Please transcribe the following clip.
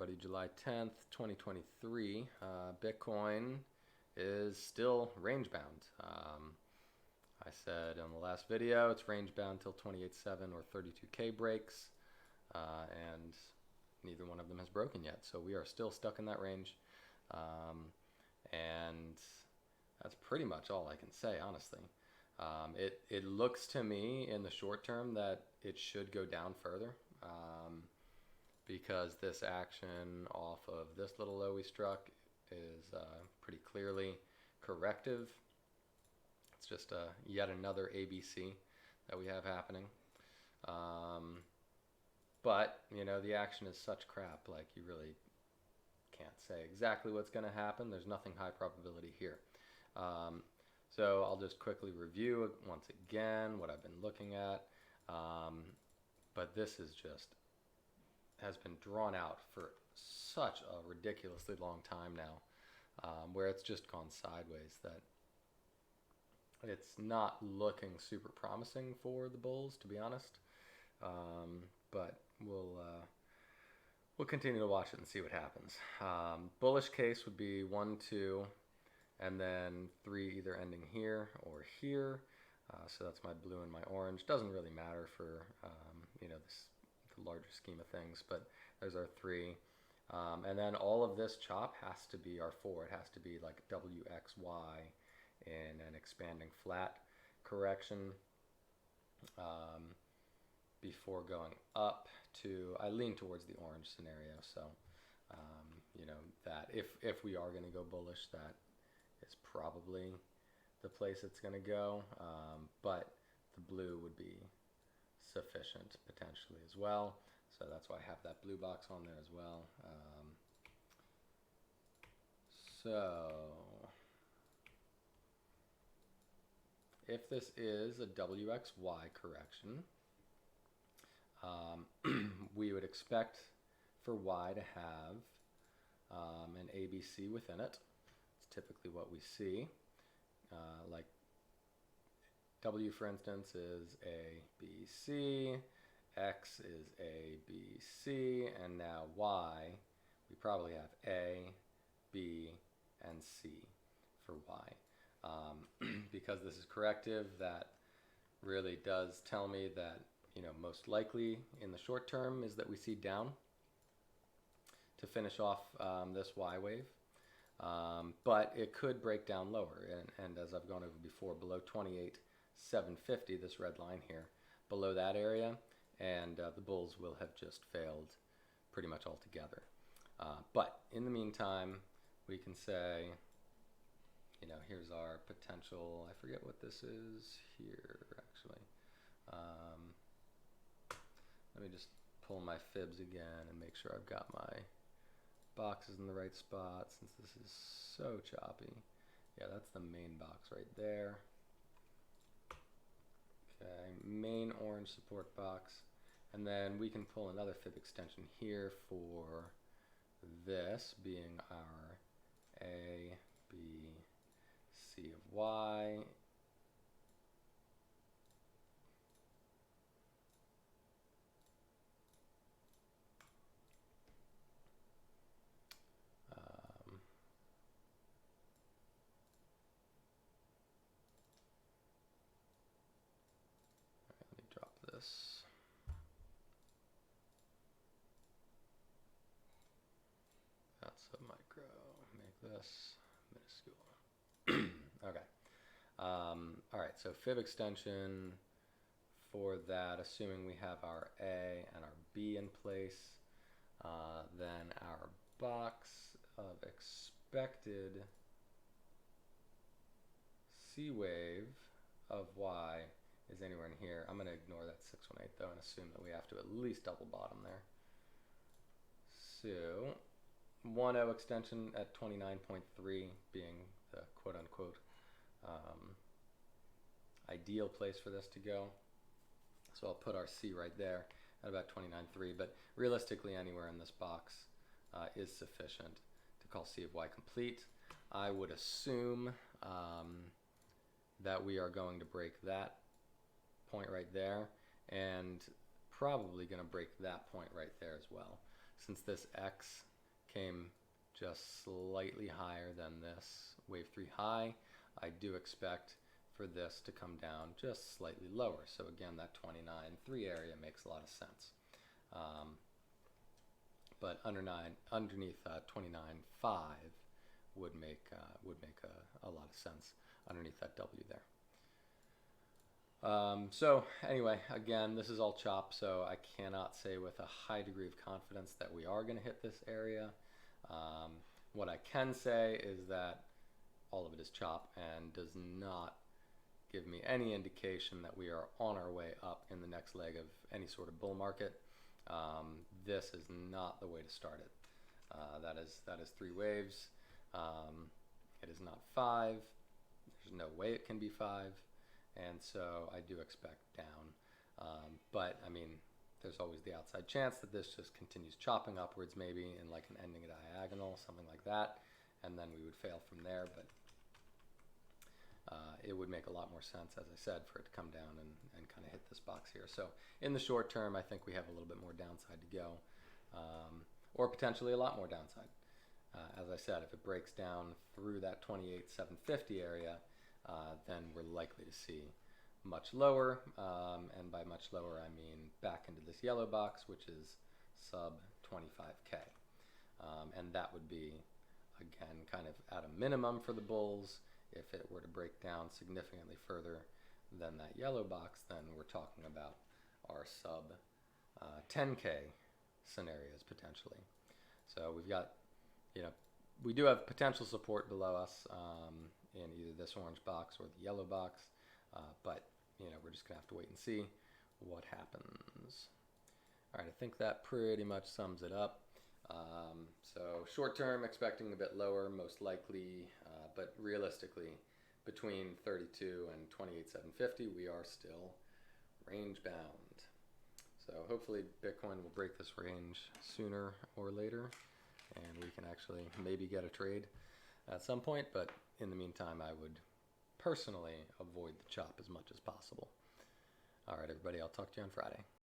everybody. July 10th, 2023. Bitcoin is still range bound. I said in the last video it's range bound till 28.7 or 32K breaks, and neither one of them has broken yet. So we are still stuck in that range, and that's pretty much all I can say, honestly. It looks to me in the short term that it should go down further, because this action off of this little low we struck is pretty clearly corrective. It's just yet another ABC that we have happening. But, you know, the action is such crap, like you really can't say exactly what's going to happen. There's nothing high probability here. So I'll just quickly review once again what I've been looking at. But this is just has been drawn out for such a ridiculously long time now, where it's just gone sideways, that it's not looking super promising for the bulls, to be honest. But we'll continue to watch it and see what happens. Bullish case would be 1, 2, and then 3 either ending here or here. So that's my blue and my orange. Doesn't really matter for you know, the larger scheme of things, but there's our 3. And then all of this chop has to be our 4. It has to be like WXY in an expanding flat correction, before going up to, I lean towards the orange scenario. So you know, that if we are going to go bullish, that is probably the place it's going to go, but the blue would be sufficient potentially as well. So that's why I have that blue box on there as well. So if this is a WXY correction, we would expect for Y to have an ABC within it. It's typically what we see. Like W, for instance, is A, B, C. X is A, B, C. And now Y, we probably have A, B, and C for Y. Because this is corrective, that really does tell me that, you know, most likely in the short term is that we see down to finish off this Y wave. But it could break down lower, and as I've gone over before, below 28,750, this red line here, below that area, and the bulls will have just failed pretty much altogether. But in the meantime, we can say, you know, here's our potential. I forget what this is here, actually. Let me just pull my fibs again and make sure I've got my boxes in the right spot, since this is so choppy. Yeah, that's the main box right there. Okay, main orange support box. And then we can pull another fib extension here for this being our A, B, C of Y. Let me drop this. That's a micro. Make this minuscule. Okay. All right, so fib extension for that, assuming we have our A and our B in place, then our box of expected C wave of Y is anywhere in here. I'm going to ignore that 618 though and assume that we have to at least double bottom there. So 1.0 extension at 29.3 being the quote-unquote ideal place for this to go. So I'll put our C right there at about 29.3, but realistically anywhere in this box is sufficient to call C of Y complete. I would assume that we are going to break that point right there, and probably going to break that point right there as well, since this X came just slightly higher than this wave 3 high. I do expect for this to come down just slightly lower. So again, that 29.3 area makes a lot of sense. But underneath 29.5 would make a lot of sense underneath that W there. So anyway, again, this is all chop, so I cannot say with a high degree of confidence that we are going to hit this area. What I can say is that all of it is chop and does not give me any indication that we are on our way up in the next leg of any sort of bull market. This is not the way to start it. That is 3 waves. It is not 5. There's no way it can be 5. And so I do expect down. But I mean, there's always the outside chance that this just continues chopping upwards, maybe in like an ending diagonal, something like that, and then we would fail from there. But it would make a lot more sense, as I said, for it to come down and kind of hit this box here. So in the short term, I think we have a little bit more downside to go, or potentially a lot more downside. As I said, if it breaks down through that 28,750 area, then we're likely to see much lower, and by much lower I mean back into this yellow box, which is sub 25K. And that would be, again, kind of at a minimum for the bulls. If it were to break down significantly further than that yellow box, then we're talking about our sub 10K scenarios potentially. So we've got, we do have potential support below us in either this orange box or the yellow box, but we're just gonna have to wait and see what happens. All right, I think that pretty much sums it up. So short term, expecting a bit lower, most likely, but realistically, between 32 and 28,750, we are still range bound. So hopefully Bitcoin will break this range sooner or later, and we can actually maybe get a trade at some point, but in the meantime, I would personally avoid the chop as much as possible. All right, everybody, I'll talk to you on Friday.